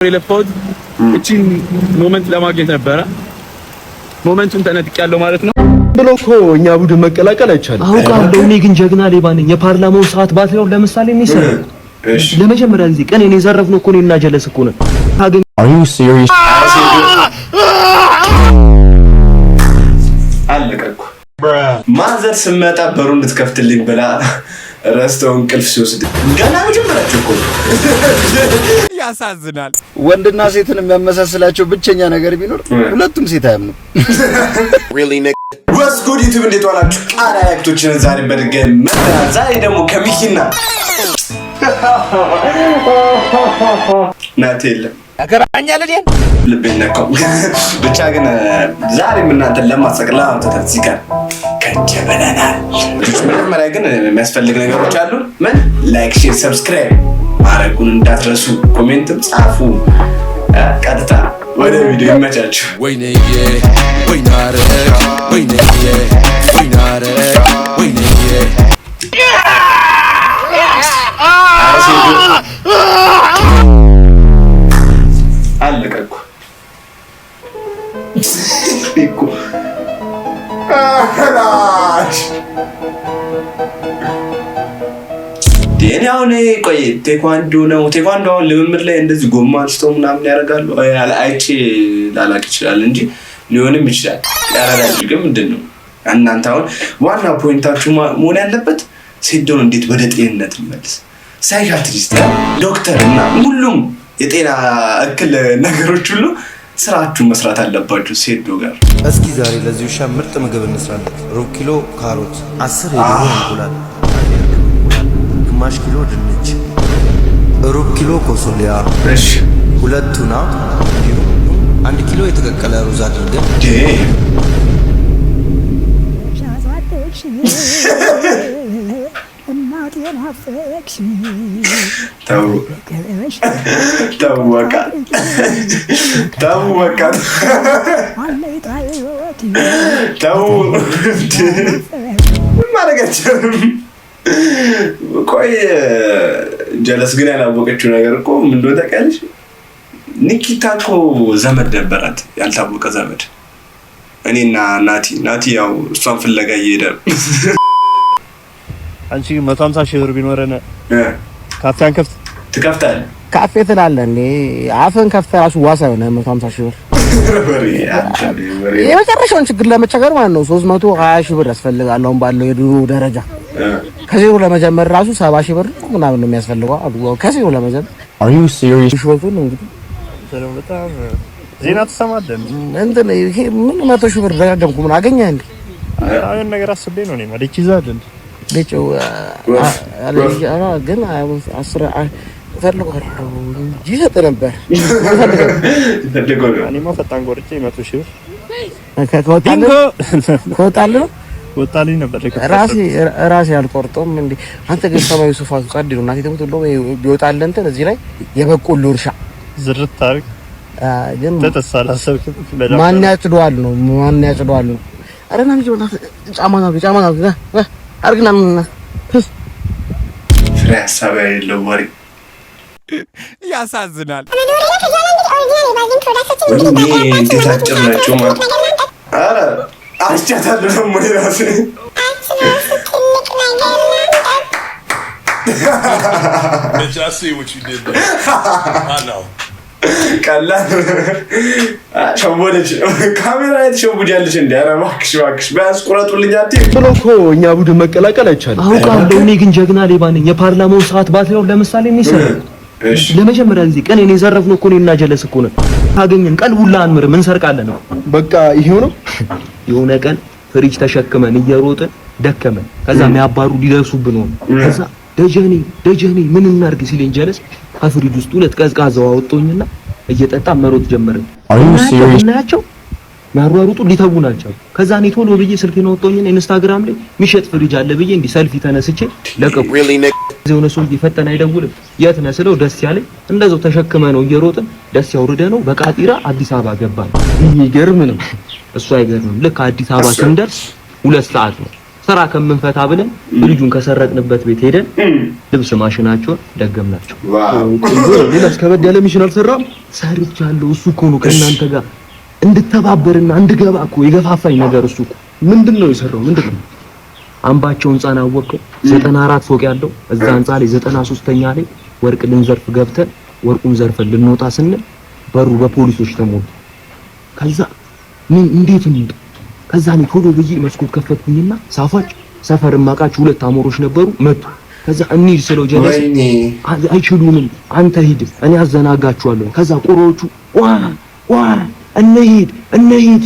የለፋሁት እቺን ሞመንት ለማግኘት ነበረ። ሞመንቱን ተነጥቂያለሁ ማለት ነው ብሎ እኮ እኛ ቡድን መቀላቀል አይቻልም። አውቃለሁ እኔ ግን ጀግና ሌባ ነኝ። የፓርላማው ሰዓት ባትሪው ለምሳሌ የሚሰራ ለመጀመሪያ ጊዜ ቀን እኔ ዘረፍነው እኮ እኔና ጀለስ እኮ ነው። ታገኝ Are you serious? አለቀኩ ማዘር ስመጣ በሩን ልትከፍትልኝ ብላ ረስተው እንቅልፍ ሲወስድ ገና መጀመራቸው እኮ ያሳዝናል። ወንድና ሴትን የሚያመሳስላቸው ብቸኛ ነገር ቢኖር ሁለቱም ሴት አያምኑ። Really nigga What's good YouTube እንዴት ዋላችሁ? ቃና ያክቶችን ዛሬ በድጋሚ መጥተናል። ዛሬ ደግሞ ከሚኪና ናት የለም ያከራኛል አይደል? ልቤን ነካው። ብቻ ግን ዛሬ እናንተን ለማሰቅላ አንተን እዚህ ጋር ከጀበናል። መጀመሪያ ግን የሚያስፈልግ ነገሮች አሉ። ምን ላይክ፣ ሼር፣ ሰብስክራይብ ማድረጉን እንዳትረሱ። ኮሜንትም ጻፉ። ቀጥታ ወደ ቪዲዮ ይመቻችሁ። ወይኔዬ ወይናረ ወይኔዬ ወይናረ ወይኔዬ አለቀኩ እኮ ዴናውኔ ቆይ ቴኳንዶ ነው። ቴኳንዶ አሁን ልምምድ ላይ እንደዚህ ጎማ አንስተው ምናምን ያደርጋሉ። አይቼ ላላቅ ይችላል እንጂ ሊሆንም ይችላል። ያራዳጅ ግን ምንድነው እናንተ አሁን ዋና ፖይንታችሁ መሆን ያለበት ሴዶን እንዴት ወደ ጤንነት መልስ ሳይካትሪስት ዶክተር እና ሁሉም የጤና እክል ነገሮች ሁሉ ስራችሁ መስራት አለባችሁ ሴዶ ጋር። እስኪ ዛሬ ለዚህ ውሻ ምርጥ ምግብ እንስራለን። ሩብ ኪሎ ካሮት፣ 10 የዶሮ እንቁላል፣ ግማሽ ኪሎ ድንች፣ ሩብ ኪሎ ኮሶሊያ፣ እሺ 2 ቱና፣ 1 ኪሎ የተቀቀለ ሩዝ አድርገን ቆይ ጀለስ ግን ያላወቀችው ነገር እኮ ምን እንደሆነ ታውቂያለሽ? ኒኪታ እኮ ዘመድ ነበራት፣ ያልታወቀ ዘመድ። እኔና ናቲ ያው እሷን ፍለጋ እየሄደ አንቺ 150 ሺህ ብር ቢኖረን ካፌን ከፍት ትከፍታለህ? ካፌ ትላለህ እንዴ? አፈን ከፍተህ ራሱ ዋሳ የሆነ 150 ሺህ ብር የመጨረሻውን ችግር ለመቸገር ማለት ነው 320 ሺህ ብር ያስፈልጋል። አሁን ባለው የድሮ ደረጃ ከዜሮ ለመጀመር ራሱ 70 ሺህ ብር ምናምን ነው የሚያስፈልገው። አግባው ከዜሮ ለመጀመር Are you serious? ሽወቱን እንግዲህ በጣም ዜና ተሰማደን እንትን ይሄ ምን 100 ሺህ ብር ደጋገምኩ ምን አገኘህ እንዴ? አሁን ነገር አስቤ ነው እኔ ማለት ይዛልን ለጨው አለያ ግን 10 ፈልጓለሁ እንጂ ሰጥ ነበር እኔማ ፈጣን ቆርጬ 100 ሺህ ብር ወጣልኝ ነበር። ራሴ አልቆርጦም እንዴ አንተ ግን ሰማዩ ሱፋቱ ጸድ ነው። እናቴ ተምቶ ነው ቢወጣል እንትን እዚህ ላይ የበቆሎ እርሻ ዝርት ታሪክ ግን ተተሳላ ሰብክ ማን ያጭደዋል ነው አረና ልጅ ወጣ ጫማ ነው አርግና ፍራሳባ የለው ወሬ ያሳዝናል። እንዴት አጨናቸው ማለት አረ አስቻታለሁ ነው ራሴ Bitch, I see what you did there. I know. ቀላል ሸወደች ካሜራ የተሸወጃለች እንዴ? ኧረ እባክሽ ቢያንስ ቁረጡልኝ አትይ ብሎ እኮ እኛ ቡድን መቀላቀል አይቻልም። አውቃለሁ እኔ ግን ጀግና ሌባ ነኝ። የፓርላማው ሰዓት ባትሪው ለምሳሌ የሚሰራ ለመጀመሪያ ጊዜ ቀን እኔ ዘረፍነው እኮ እኔና ጀለስ እኮ ነው። ታገኘን ቀን ሁላ አንምርም እንሰርቃለን ነው በቃ ይሄው ነው። የሆነ ቀን ፍሪጅ ተሸክመን እየሮጥን ደከመን። ከዛ የሚያባሩ ሊደርሱብን ነው። ከዛ ደጀኔ ምን እናርግ ሲለኝ ጀለስ አፍሪድ ውስጥ ሁለት ቀዝቃዛው አወጣኝና እየጠጣ መሮጥ ጀመርን። እናያቸው ማሯሩጡ ሊተውናቸው። ከዛ እኔ ቶሎ ብዬ ስልኬን አወጣኝና ኢንስታግራም ላይ ሚሸጥ ፍሪጅ አለ ብዬ እንዲ ሰልፊ ተነስቼ ለቀቁ። የሆነ ሰው ይፈተና አይደውልም የት ነህ ስለው ደስ ያለኝ እንደዛው ተሸክመ ነው እየሮጥን ደስ ያውርደ ነው በቃጢራ አዲስ አበባ ገባን። ይገርም ነው እሱ አይገርምም። ልክ አዲስ አበባ ስንደርስ 2 ሰዓት ነው ስራ ከምንፈታ ብለን ልጁን ከሰረቅንበት ቤት ሄደን ልብስ ማሽናቸውን ደገምናቸው። ሌላስ ከበድ ያለ ሚሽን አልሰራም ሰርቻለሁ። እሱ እኮ ነው ከእናንተ ጋር እንድተባበርና እንድገባ እኮ የገፋፋኝ ነገር እሱ እኮ ምንድነው የሰራው? ምንድነው አምባቸው ህንጻን አወቀው 94 ፎቅ ያለው እዛ ህንጻ ላይ 93ኛ ላይ ወርቅ ልንዘርፍ ገብተን ወርቁን ዘርፈን ልንወጣ ስንል በሩ በፖሊሶች ተሞሉ። ከዛ ምን እንዴት ነው? ከዛ ነው ቶሎ ብዬ መስኮት ከፈትኩኝና ሳፋጭ ሰፈር ማቃቸው ሁለት አሞሮች ነበሩ መጡ። ከዛ እንሂድ ስለው ጀለስ አይችሉንም አንተ ሂድ እኔ አዘናጋቸዋለሁ። ከዛ ቁሮቹ ዋ እንሂድ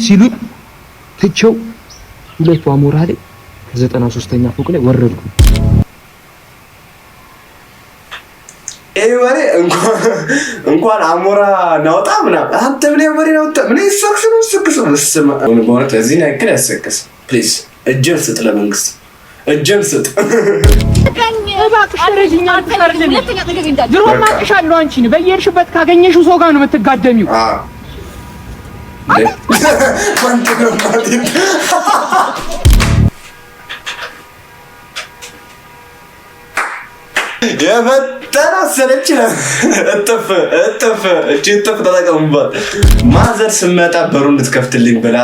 ሲሉ ትቸው ሁለቱ አሞራ ላይ 93ኛ ፎቅ ላይ ወረድኩ። ወሬ እንኳን አሞራ ናውጣ ምናምን አንተ ምን ወሬ ናውጣ ምን ይሰክስ በስመ አብ ወልድ እዚህ ነው ያክል ያሰክስ ፕሊዝ እጅን ስጥ ለመንግስት እጅን ስጥ እባክሽ ረጅኛ አትቀርልኝ ድሮ ማቅሻለሁ አንቺን በየርሽበት ካገኘሽው ሰው ጋር ነው የምትጋደሚው የፈጠራ ሰለች እጥፍ እቺ ተጠቀሙባት ማዘር ስመጣ በሩን እንድትከፍትልኝ ብላ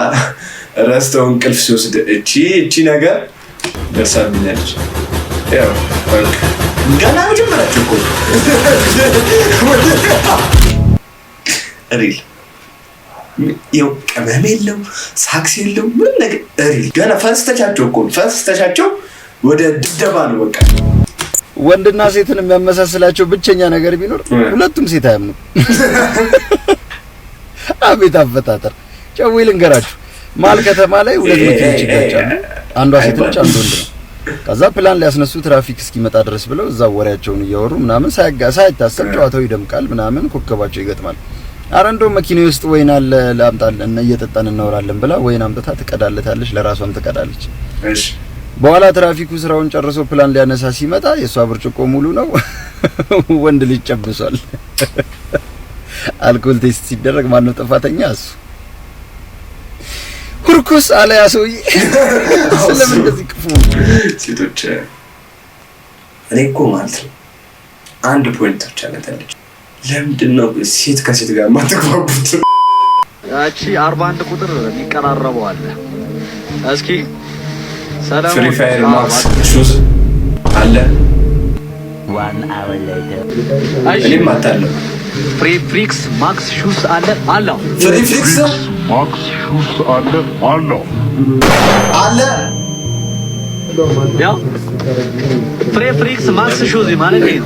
ረስተው እንቅልፍ ሲወስድ እቺ ነገር ደሳብኛለች። ያው ገና መጀመራችሁ እኮ ሪል ያው ቀመም የለው ሳክስ የለው ምን ነገር ሪል ገና ፈስተቻቸው ወደ ድብደባ ነው በቃ። ወንድና ሴትን የሚያመሳስላቸው ብቸኛ ነገር ቢኖር ሁለቱም ሴት አያምኑ። አቤት አፈጣጠር ጨዌ ልንገራችሁ። ማል ከተማ ላይ ሁለት መኪኖች ይጋጫሉ። አንዷ ሴት ነች፣ አንዱ ወንድ ነው። ከዛ ፕላን ሊያስነሱ ትራፊክ እስኪመጣ ድረስ ብለው እዛው ወሬያቸውን እያወሩ ምናምን ሳይታሰብ ጨዋታው ይደምቃል ምናምን ኮከባቸው ይገጥማል። አረ እንደው መኪናው ውስጥ ወይን አለ ላምጣለን እየጠጣን እናወራለን ብላ ወይን አምጥታ ትቀዳለታለች፣ ለራሷም ትቀዳለች። እሺ በኋላ ትራፊኩ ስራውን ጨርሶ ፕላን ሊያነሳ ሲመጣ የሷ ብርጭቆ ሙሉ ነው፣ ወንድ ልጅ ጨብሷል። አልኮል ቴስት ሲደረግ ማን ነው ጥፋተኛ? እሱ ኩርኩስ አለ ያ ሰውዬ። ስለምን እንደዚህ ክፉ ሴቶች እኔ እኮ ማለት ነው አንድ ፖይንት ብቻ ነታለች። ለምንድን ነው ሴት ከሴት ጋር ማተግባቡት? ያቺ 41 ቁጥር የሚቀራረበው አለ። እስኪ ሰላም ፍሪ ፋየር ማክስ ሹዝ አለ 1 hour later እኔም አታለሁ ፍሪ ፍሪክስ ማክስ ሹዝ አለ ፍሪ ፍሪክስ ማክስ ሹዝ አለ ያው ፍሪ ፍሪክስ ማክስ ሹዝ ማለት ነው።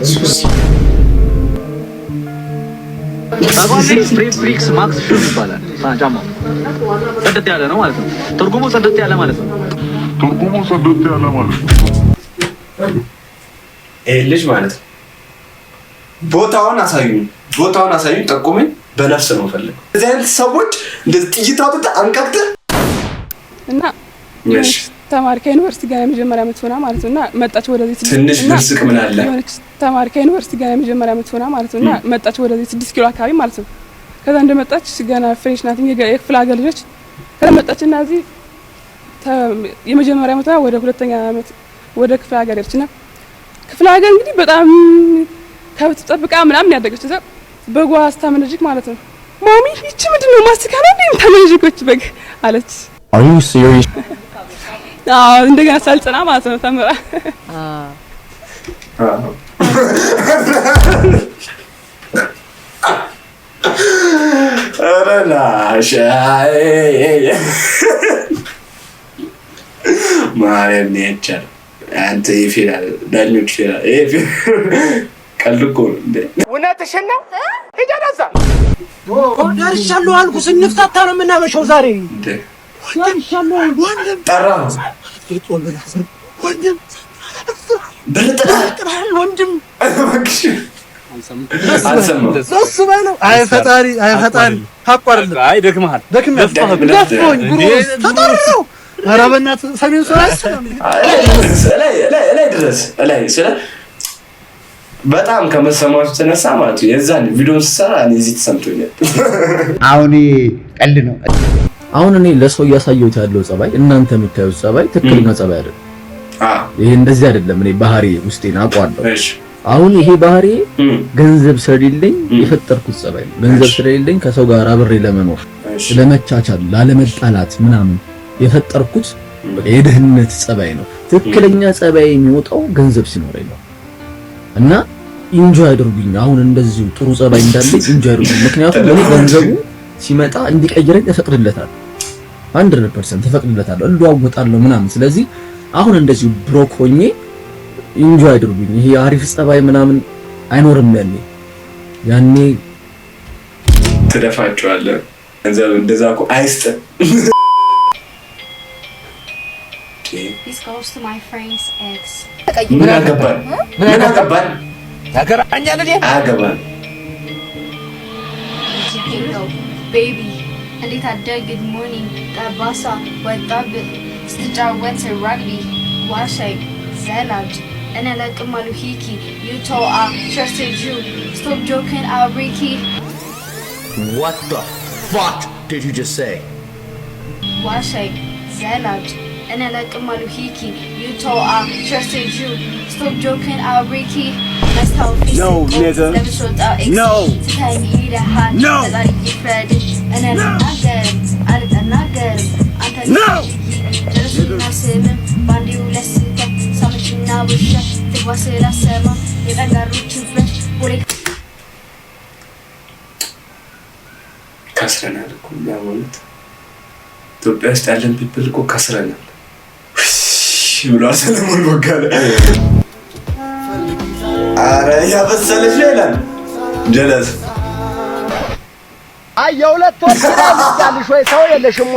ፍሪ ፍሪክስ ማክስ ሹዝ ይባላል። ጫማ ጽድት ያለ ነው ማለት ነው። ትርጉሙ ጽድት ያለ ማለት ነው። ልጅ ማለት ነው። ቦታውን አሳዩኝ ጠቁመኝ፣ በነፍስ ነው ፈልግ። እዚህ አይነት ሰዎች እንደዚህ ጥይት አውጥተህ አንቀቅተህ እና ተማሪ ከዩኒቨርሲቲ ጋር የመጀመሪያ ዓመት ሆና ማለት ነውና መጣች ወደዚህ ትንሽ ብርስቅ ምን አለ ተማሪ ከዩኒቨርሲቲ ጋር የመጀመሪያ ዓመት ሆና ማለት ነውና መጣች ወደዚህ 6 ኪሎ አካባቢ ማለት ነው። ከዛ እንደመጣች ገና ፍሬሽ ናት፣ የክፍለ ሀገር ልጆች ከመጣችና እዚህ የመጀመሪያ ዓመቷ ወደ ሁለተኛ ዓመት ወደ ክፍለ ሀገር ሄደችና ክፍለ ሀገር እንግዲህ በጣም ከብት ጠብቃ ምናምን ያደገች እዛ በጓ አስታመነጅክ ማለት ነው። ማሚ ይቺ ምንድነው ማስቲካ ነው እንዴ ታመነጅኮች በግ አለች። Are you serious? እንደገና ሳልጽና ማለት ነው ተምራ አረላሽ ማርያም ነቻ አንተ ይፈራል ዳኞች ቀልቆ እንዴ እውነትሽን ነው ይደረዛ ደርሻለሁ አልኩ። ስንፍታታ ነው የምናመሸው ዛሬ እንዴ ደርሻለሁ ወንድም ጠራ ወንድም ብርጥራል ወንድም አልሰማም ደስ ባለው አይ ፈጣሪ ታቋርል አይ ደክመሃል ደክሞኝ ጉሮስ ተጠራው ኧረ በእናትህ ሰሜን ሶራስ ላይ ድረስ ላይ ስለ በጣም ከመሰማቱ ተነሳ ማለት ነው። የዛን ቪዲዮን ሰራ እዚህ ተሰምቶኛል። አሁን ቀልድ ነው። አሁን እኔ ለሰው እያሳየሁት ያለው ጸባይ እናንተ የምታዩት ጸባይ ትክክለኛ ጸባይ አይደለም። ይሄ እንደዚህ አይደለም። እኔ ባህሪ ውስጤን አውቀዋለሁ። እሺ አሁን ይሄ ባህሪ ገንዘብ ስለሌለኝ የፈጠርኩት ጸባይ ነው። ገንዘብ ስለሌለኝ ከሰው ጋር አብሬ ለመኖር ለመቻቻል፣ ላለመጣላት ምናምን የፈጠርኩት የድህነት ጸባይ ነው። ትክክለኛ ጸባይ የሚወጣው ገንዘብ ሲኖረኝ ነው። እና ኢንጆይ አድርጉኝ። አሁን እንደዚሁ ጥሩ ጸባይ እንዳለኝ ኢንጆይ አድርጉኝ። ምክንያቱም እኔ ገንዘቡ ሲመጣ እንዲቀይረኝ ተፈቅድለታል፣ 100% ተፈቅድለታል፣ እለዋወጣለሁ ምናምን። ስለዚህ አሁን እንደዚሁ ብሮክ ሆኜ ኢንጆይ አድርጉኝ። ይሄ አሪፍ ጸባይ ምናምን አይኖርም። ያኔ ትደፋቸዋለህ። ገንዘብ እንደዛ እኮ አይስጥም። This goes to my friend's ex. ምን አገባን? ታከራኛል እንዴ? አገባን baby እንዴት አደር? good morning ጠባሳ ወጣብህ ስትጫወት rugby ዋሻይ ዘላጅ እኔ ለቅማሉ ሂኪ you told I trusted you stop joking I'll Ricky. What the fuck did you just say? ዋሻይ ዘላጅ እኔ ለቅማሉ ሂኪ you told I trusted you stop joking I'll Ricky. No, nigga. No. No. No. ከስረናል እኮ ማለት ኢትዮጵያ ውስጥ ያለን ፒፕል እኮ ከስረናል ብሏል ሰለሞን ቦጋለ። አረ ያበሰለሽ ይላል ጀለስ የሁለት ወር ያልሽ ወይ ሰው የለሽም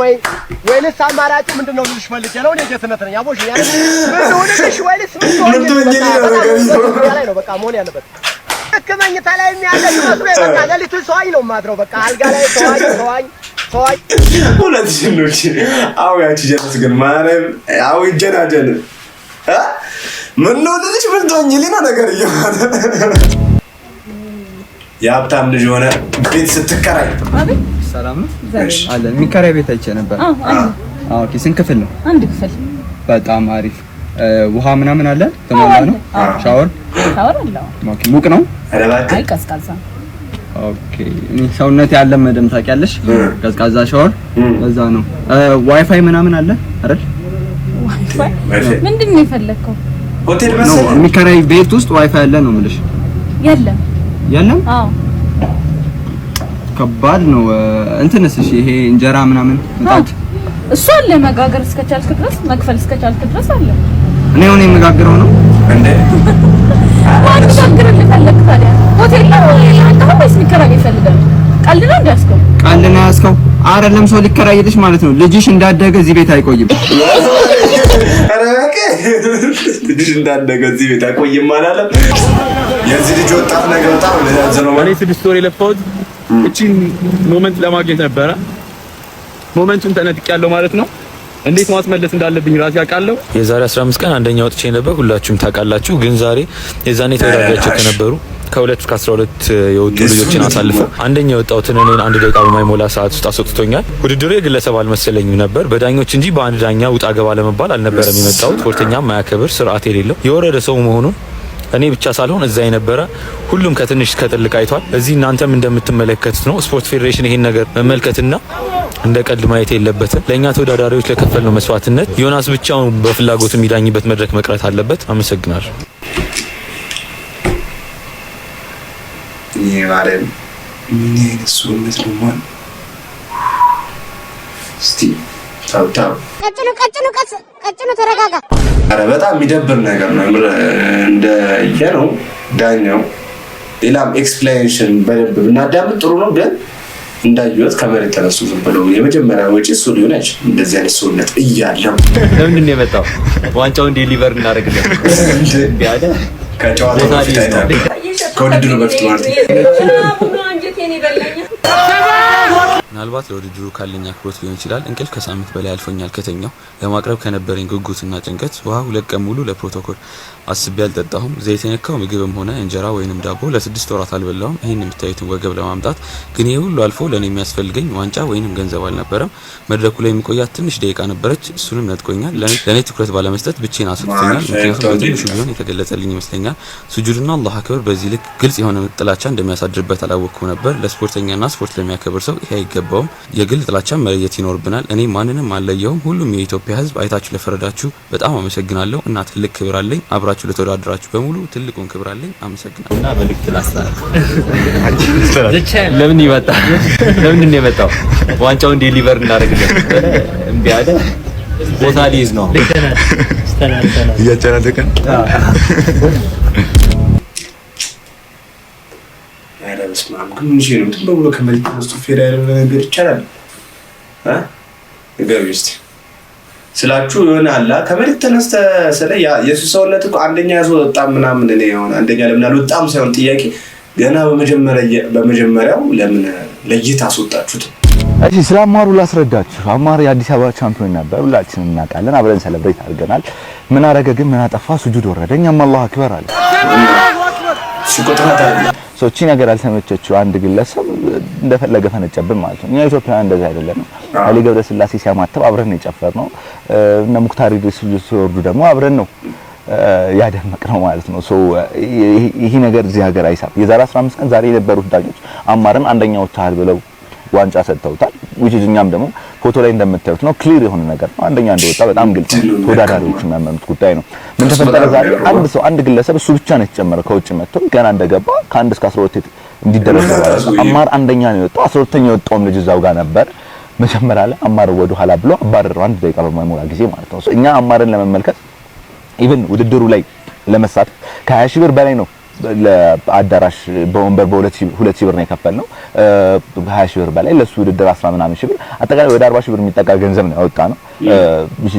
ወይንስ አማራጭ ምንድነው ልልሽ መልኬ ነው። እኔ ጌትነት ነኝ አቦሽ ያ ምን ሆነሽ ወይንስ ምን ነው በቃ መሆን ያለበት ከመኝታ ላይ የሚያለሽ መስሎ በቃ ለሊቱ ሰዋኝ ነው ማድረው በቃ አልጋ ላይ ሰዋኝ ሁለት ሽኖች አው ያቺ ጀለስ ግን ማረም አው ይጀናጀን ምን ነው ልልሽ ምን ሆነልኝ ነገር ይያለ የሀብታም ልጅ ሆነ ቤት ስትከራይ አቤት ሰላም ነው አለ የሚከራይ ቤት አይቼ ነበር። ኦኬ ስንት ክፍል ነው? አንድ ክፍል። በጣም አሪፍ። ውሃ ምናምን አለ? ተሟላ ነው? ሻወር አለው። ኦኬ ሙቅ ነው? አይ ቀዝቃዛ። ኦኬ ሰውነት ያለ መደም ታውቂያለሽ? ቀዝቃዛ ሻወር ለዛ ነው። ዋይፋይ ምናምን አለ አይደል? ዋይፋይ ምንድን ነው የፈለከው? ሆቴል መሰለኝ። የሚከራይ ቤት ውስጥ ዋይፋይ አለ ነው የምልሽ? የለም? አዎ ከባድ ነው። እንትንስ እሺ ይሄ እንጀራ ምናምን ምጣድ እሱ አለ መጋገር እስከቻልክ ድረስ መክፈል እስከቻልክ ድረስ አለ። እኔ ሆነ የምጋግረው ነው እንዴ? ዋን ሻገር ለፈለክ ታዲያ ሆቴል ነው አንተ ወይስ ሊከራይ ይፈልጋል? ቀልድ ነው እንዳስከው ቀልድ ነው ያስከው አይደለም። ሰው ሊከራይልሽ ማለት ነው። ልጅሽ እንዳደገ እዚህ ቤት አይቆይም። አረቀ ልጅሽ እንዳደገ እዚህ ቤት አይቆይም አላለም። የዚህ ልጅ ወጣት ነገር በጣም ለዛዘነው እኔ 6 ወር የለፋሁት እቺን ሞመንት ለማግኘት ነበረ። ሞመንቱን ተነጥቄያለሁ ማለት ነው። እንዴት ማስመለስ እንዳለብኝ ራሴ አውቃለሁ። የዛሬ 15 ቀን አንደኛ ወጥቼ ነበር፣ ሁላችሁም ታውቃላችሁ። ግን ዛሬ የዛኔ ተወዳዳሪዎች ከነበሩ ከ2 እስከ 12 የወጡ ልጆችን አሳልፈው አንደኛ የወጣሁትን እኔን 1 ደቂቃ በማይሞላ ሰዓት ውስጥ አስወጥቶኛል። ውድድሩ የግለሰብ አልመሰለኝም ነበር። በዳኞች እንጂ በአንድ ዳኛ ውጣ ገባ ለመባል አልነበረም የመጣሁት። ስፖርተኛም ማያከብር ስርዓት የሌለው የወረደ ሰው መሆኑን እኔ ብቻ ሳልሆን እዛ የነበረ ሁሉም ከትንሽ እስከ ትልቅ አይቷል። እዚህ እናንተም እንደምትመለከቱት ነው። ስፖርት ፌዴሬሽን ይሄን ነገር መመልከትና እንደ ቀልድ ማየት የለበትም። ለኛ ተወዳዳሪዎች ለከፈልነው መስዋዕትነት ዮናስ ብቻውን በፍላጎቱ የሚዳኝበት መድረክ መቅረት አለበት። አመሰግናለሁ። ይማረን ምን ሱነት ነው እስቲ ታውታው ቀጭኑ ተረጋጋ። አረ በጣም የሚደብር ነገር ነው እንደ የነው ዳኛው። ሌላም ኤክስፕሌኔሽን በደንብ ብናዳምጥ ጥሩ ነው። ግን እንዳይወጥ ከመሬት ተነሱ ዝም ብለው የመጀመሪያ ወጪ እሱ ሊሆን አይችልም። እንደዚህ አይነት ሰውነት እያለው ለምንድን ነው የመጣው? ዋንጫውን ዴሊቨር እናደርግልን ያለ ከጨዋታው በፊት አይተሃል? ከውድድሩ በፊት ማለት ነው። ምናልባት ለውድድሩ ካለኝ አክብሮት ሊሆን ይችላል እንቅልፍ ከሳምንት በላይ አልፎኛል ከተኛው። ለማቅረብ ከነበረኝ ጉጉትና ጭንቀት ውሃ 2 ቀን ሙሉ ለፕሮቶኮል አስቤ አልጠጣሁም። ዘይት የነካው ምግብም ሆነ እንጀራ ወይንም ዳቦ ለ6 ወራት አልበላሁም። ይሄን የምታዩትን ወገብ ለማምጣት ግን ይሄ ሁሉ አልፎ ለኔ የሚያስፈልገኝ ዋንጫ ወይንም ገንዘብ አልነበረም። መድረኩ ላይ የሚቆያት ትንሽ ደቂቃ ነበረች፣ እሱንም ነጥቆኛል። ለኔ ትኩረት ባለመስጠት ብቻዬን አስወጥቶኛል። ምክንያቱም በትንሹ ቢሆን የተገለጸልኝ ይመስለኛል። ሱጁድና አላህ አክበር በዚህ ልክ ግልጽ የሆነ ጥላቻ እንደሚያሳድርበት አላወቅኩም ነበር። ለስፖርተኛና ስፖርት ለሚያከብር ሰው ይሄ አይገባውም። የግል ጥላቻ መለየት ይኖርብናል። እኔ ማንንም አልለየውም። ሁሉም የኢትዮጵያ ሕዝብ አይታችሁ ለፈረዳችሁ በጣም አመሰግናለሁ እና ትልቅ ክብር አለኝ። አብራችሁ ለተወዳደራችሁ በሙሉ ትልቁን ክብር አለኝ። አመሰግናለሁ። እና መልእክት ላስተላልፍ። ለምን ይመጣ? ለምን ነው የመጣው? ዋንጫውን ዴሊቨር እናደርግልን እምቢ አለ። ቦታ ሊይዝ ነው እያጨናነቀን በስማም ግን ምን ነው እንትን ብሎ ከመሬት ተነስቶ ፌር ያለው ነገር ይቻላል ገቢ እስቲ ስላችሁ የሆነ አላ ከመሬት ተነስተ ስለ የሱስ ሰውነት እኮ አንደኛ ያስወጣ ምናምን እኔ የሆነ አንደኛ ለምን አልወጣም ሳይሆን ጥያቄ ገና በመጀመሪያው ለምን ለይታ አስወጣችሁት? እሺ ስለ አማሩ ላስረዳችሁ። አማር የአዲስ አበባ ቻምፒዮን ነበር፣ ሁላችንም እናውቃለን፣ አብረን ሰለብሬት አድርገናል። ምን አረገ ግን ምን አጠፋ? ሱጁድ ወረደ። እኛም አላሁ አክበር አለ። ሶቺ ነገር አልተመቸችው አንድ ግለሰብ እንደፈለገ ፈነጨብን ማለት ነው። እኛ ኢትዮጵያውያን እንደዛ አይደለም። አሊ ገብረ ስላሴ ሲያማተብ አብረን የጨፈርነው እና ሙክታር ኢድሪስ ሲወርዱ ደግሞ አብረን ነው ያደመቅ ነው ማለት ነው። ሶ ይሄ ነገር እዚህ ሀገር አይሳብ። የዛሬ 15 ቀን ዛሬ የነበሩት ዳኞች አማርን አንደኛ ወጣል ብለው ዋንጫ ሰጥተውታል። እኛም ደግሞ ፎቶ ላይ እንደምታዩት ነው ክሊር የሆነ ነገር ነው። አንደኛ እንደወጣ በጣም ግልጽ ነው። ተወዳዳሪዎች የሚያመኑት ጉዳይ ነው። ምን ተፈጠረ ዛሬ? አንድ ግለሰብ እሱ ብቻ ነው የተጨመረው ከውጭ መጥቶ ገና እንደገባ ከ1 እስከ 12 እንዲደረስ አማር አንደኛ ነው የወጣው። 12ኛ የወጣውም ልጅ እዛው ጋር ነበር። መጀመሪያ ላይ አማር ወደ ኋላ ብሎ አባረረው 1 ደቂቃ በማይሞላ ጊዜ ማለት ነው። እኛ አማርን ለመመልከት ኢቭን ውድድሩ ላይ ለመሳተፍ ከ20 ሺህ ብር በላይ ነው ለአዳራሽ በወንበር በ2 ሺህ ብር ነው የከፈልነው። 20 ሺህ ብር በላይ ለሱ ውድድር 10 ምናምን ሺህ ብር አጠቃላይ ወደ 40 ሺህ ብር የሚጠጋ ገንዘብ ነው ያወጣነው።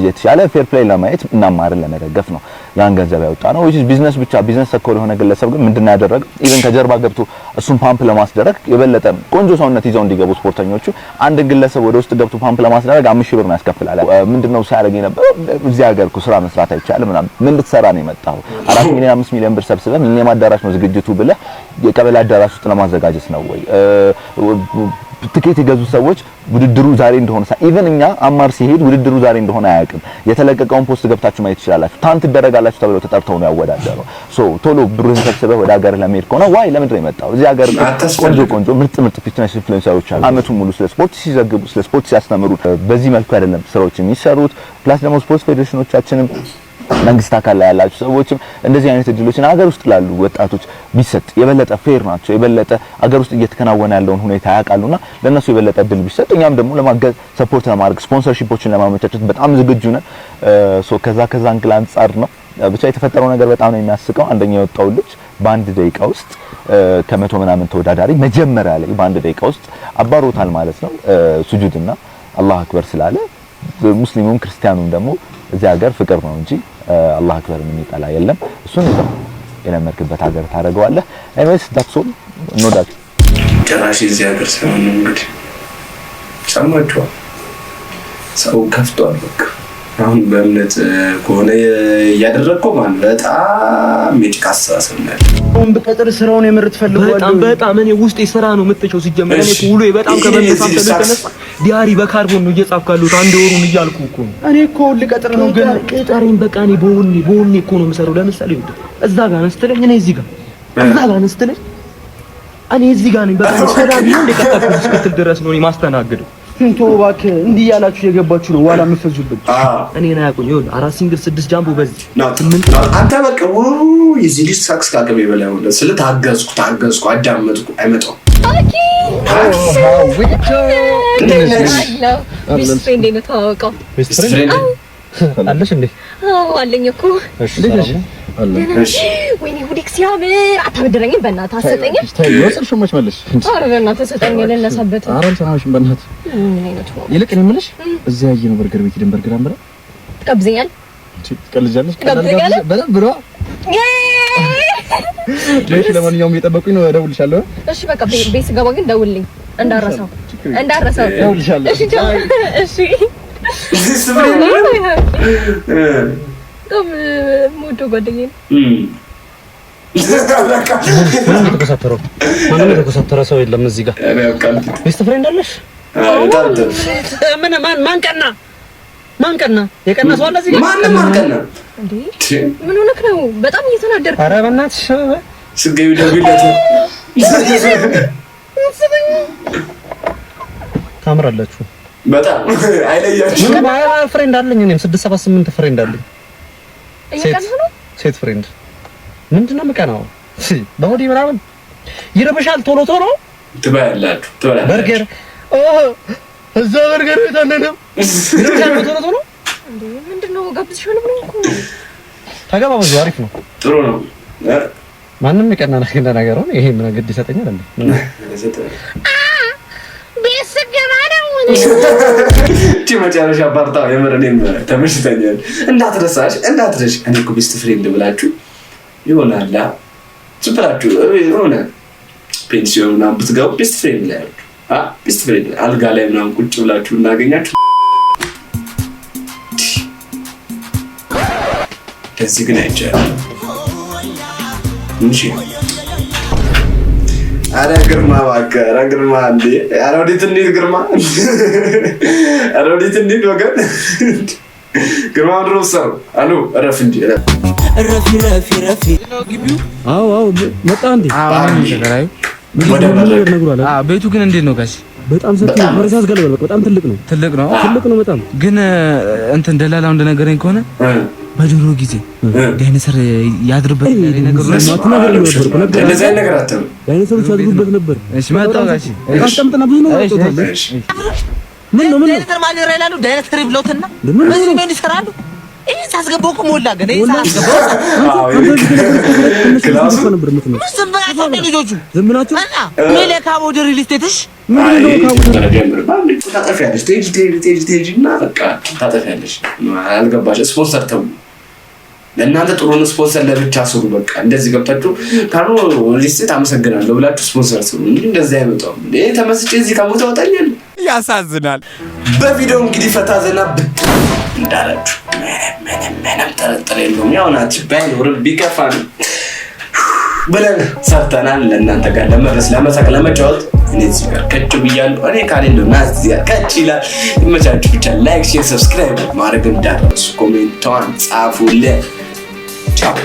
የተሻለ ፌር ፕሌይ ለማየት እና ማርን ለመደገፍ ነው ያን ገንዘብ ያወጣነው። ቢዝነስ ብቻ ቢዝነስ ተኮር የሆነ ግለሰብ ግን ምንድነው ያደረገው? ኢቭን ከጀርባ ገብቶ እሱን ፓምፕ ለማስደረግ የበለጠ ቆንጆ ሰውነት ይዘው እንዲገቡ ስፖርተኞቹ አንድ ግለሰብ ወደ ውስጥ ገብቶ ፓምፕ ለማስደረግ 5 ሺህ ብር ነው ያስከፍላል። ምንድነው ሲያደርግ የነበረው? እዚህ ሀገር እኮ ስራ መስራት አይቻልም ምናምን። ምን ልትሰራ ነው የመጣው? 4 ሚሊዮን 5 ሚሊዮን ብር ሰብስበህ ምን የማዳራሽ ነው ዝግጅቱ ብለህ የቀበሌ አዳራሽ ውስጥ ለማዘጋጀት ነው ወይ? ትኬት የገዙ ሰዎች ውድድሩ ዛሬ እንደሆነ ኢቭን እኛ አማር ሲሄድ ውድድሩ ዛሬ እንደሆነ አያውቅም። የተለቀቀውን ፖስት ገብታችሁ ማየት ትችላላችሁ። ታንት ደረጋላችሁ ተብለው ተጠርተው ነው ያወዳደረው። ቶሎ ብሩን ሰብስበህ ወደ ሀገር ለመሄድ ከሆነ ዋይ ለምንድን ነው የመጣው? እዚህ ሀገር ቆንጆ ምርጥ ፊትነስ ኢንፍሉዌንሰሮች አሉ። አመቱን ሙሉ ስለ ስፖርት ሲዘግቡ ስለ ስፖርት ሲያስተምሩ በዚህ መልኩ አይደለም ስራዎች የሚሰሩት። ፕላስ ደግሞ ስፖርት ፌዴሬሽኖቻችንም መንግስት አካል ላይ ያላችሁ ሰዎችም እንደዚህ አይነት እድሎችን ሀገር ውስጥ ላሉ ወጣቶች ቢሰጥ የበለጠ ፌር ናቸው። የበለጠ ሀገር ውስጥ እየተከናወነ ያለውን ሁኔታ ያውቃሉና ለነሱ የበለጠ እድል ቢሰጥ እኛም ደግሞ ለማገዝ ሰፖርት ለማድረግ ስፖንሰርሺፖችን ለማመቻቸት በጣም ዝግጁ ነን። ከዛ አንግል አንጻር ነው ብቻ የተፈጠረው ነገር በጣም ነው የሚያስቀው። አንደኛ የወጣው ልጅ በ1 ደቂቃ ውስጥ ከመቶ ምናምን ተወዳዳሪ መጀመሪያ ላይ በ1 ደቂቃ ውስጥ አባሮታል ማለት ነው። ሱጁድና አላህ አክበር ስላለ ሙስሊሙም ክርስቲያኑም ደግሞ እዚህ ሀገር ፍቅር ነው እንጂ አላህ አክበር የሚጠላ የለም። እሱን የለመድክበት ሀገር ታደርገዋለህ። ኤኒዌይስ ዳትሶል እንወዳችሁ። ጭራሽ እዚህ ሀገር ሳይሆን እንግዲህ ሰማችኋል። ሰው ከፍቷል በቃ አሁን በእምነት ከሆነ እያደረግከው ማለት በጣም የጭቃ አስተሳሰብ ነው ያለው። አሁን በቀጥር ስራውን የምርት ፈልጓል። በጣም እኔ ውስጤ ስራ ነው የምትቸው ሲጀመር እኔ ሁሉ በጣም ከመነሳት ተነሳ ዲያሪ በካርቦን ነው እየጻፍካሉት አንድ ወሩን እያልኩ እኮ ነው። እኔ እኮ ልቀጥር ነው ግን ቅጠሪን በቃ እኔ በወኔ እኮ ነው የምሰራው። ለምሳሌ እዛ ጋር ነስተለኝ እኔ እዚህ ጋር እዛ ጋር ነስተለኝ እኔ እዚህ ጋር ነኝ። በቃ ስራ ቢሆን ለቀጣጥኩ እስክትል ድረስ ነው እኔ ማስተናገደው። እንቶ እባክህ እንዲህ ያላችሁ የገባችሁ ነው ዋላ የምትፈጁብኝ። እኔን አያውቁኝ። ይኸውልህ 4 ሲንግል 6 ጃምቦ በዚህ 8 አንተ በቃ የዚህ ልጅ ሳክስ ካቀበ በላይ ነው። ስለ ታገዝኩ አዳመጥኩ አይመጣው አኪ ቤስት ፍሬንድ ነው ታውቀው። ቤስት ፍሬንድ አለሽ እንዴ? አዎ አለኝ እኮ። እሺ እሺ ወይኔ ሁዲክ ሲያምር አታበድረኝም? በእናትህ አሰጠኝም? ወሰልሽ ሞች መልሽ። ኧረ በእናትህ ሰጠኝ ለነሳበት። ኧረ ሰማሽም በእናትህ ይልቅ እኔ የምልሽ እዚያ ያየነው በርገር ቤት ሄደን በርገር አንበላ ትቀብዘኛል? ትቀልጃለሽ? በደንብ ብሎ ለማንኛውም እየጠበቁኝ ነው። እደውልልሻለሁ። እሺ በቃ ቤት ስገባ ግን ደውልልኝ። እንዳረሳው እሺ እሺ ሞዶ ጓደኛዬ ማንም የተኮሳተረ ሰው የለም እዚህ ጋር። ቤስት ፍሬንድ አለሽ? ማን ቀና? የቀና ሰው አለ እዚህ ጋር? ማንም አልቀና እንዴ? ምን ሆነክ ነው? በጣም እየተናደርክ። ኧረ በእናትሽ ስገዩ ደውይለት። ታምራላችሁ በጣም አይለያችሁ። ፍሬንድ አለኝ እኔም 678 ፍሬንድ አለኝ። ሴት ፍሬንድ ምንድነው የምቀናው? በሆዴ ምናምን ይረበሻል። ቶሎ ትበላላችሁ። በርገር እዛ በርገር ቤት አለንም ይረበሻል። ቶሎ እንዴ ምንድነው ጋብዝሽው ነው እኮ ተጋባዙ። አሪፍ ነው፣ ጥሩ ነው። ማንም የቀና ነገር ነው። ይሄ ምን ግድ ይሰጠኛል እንዴ? መጨረሻ ፓርታ የምረኔም ተመሽተኛል። እንዳትረሳሽ እኔ እኮ ቤስት ፍሬንድ ብላችሁ ይሆናል ጽብራችሁ ሆነ ፔንሲዮን ምናምን ብትገቡ ቤስት ፍሬንድ ላይ ቤስት ፍሬንድ አልጋ ላይ ምናምን ቁጭ ብላችሁ እናገኛችሁ። ከዚህ ግን አይቻልም እንጂ አረ ግርማ እባክህ፣ አረ ግርማ እንዴ! አረ ወዴት እንሂድ ግርማ? አረ ወዴት እንሂድ ወገን? ግርማ ድሮስ ሰው አሉ ረፍ እንጂ ረፊ አዎ መጣ እንዴ? ቤቱ ግን እንዴት ነው ጋሽ? በጣም ሰፊ ነው። ፈረሳስ ገለበል በጣም ትልቅ ነው በጣም ግን እንትን ደላላው እንደነገረኝ ከሆነ በድሮ ጊዜ ዳይኖሰር ያድርበት ነገር ዳይኖሰሮች ያድሩበት ነበር። እሺ መጣው ጋሽ አስቀምጥና ብዙ ነው ወጣው። ምን ነው ዳይኖሰር ማለት ይላሉ። ዳይኖሰር ይብሎትና ምን ይሰራሉ? ይሄ ሳስገባው እኮ ሞላ ገና ይሄ ሳስገባው ክላሱ ነበር ምትመጣ ዝምብላችሁ ልጆቹ ዝምብላችሁ ሜሌካ ሞዴል ሪልስቴትሽ ምን ነው ታጠፊያለሽ። ቴጅና በቃ ታጠፊያለሽ። አልገባሽ ስፖንሰር ተው ለእናንተ ጥሩን ስፖንሰር ለብቻ ስሩ። በቃ እንደዚህ ገብታችሁ ካሉ ሪልስቴት አመሰግናለሁ ብላችሁ ስፖንሰር ስሩ። እንደዚህ አይመጣም። እኔ ተመስጬ እዚህ ከሞተ ወጣኛል። ያሳዝናል። በቪዲዮ እንግዲህ ፈታ ዘና እንዳላችሁ ምንም ጥርጥር የለውም። ያው ናችሁ ባይኖርም ቢከፋን ብለን ሰርተናል። ለእናንተ ጋር ለመድረስ ለመሳቅ ለመጫወት እኔ እዚህ ጋር ከች ብያለሁ። እኔ ካሌንዶ ናት እዚህ ጋር ከች ይላል። ይመቻችሁ። ብቻ ላይክ፣ ሼር፣ ሰብስክራይብ ማድረግ እንዳትረሱ። ኮሜንቷን ጻፉልኝ። ቻው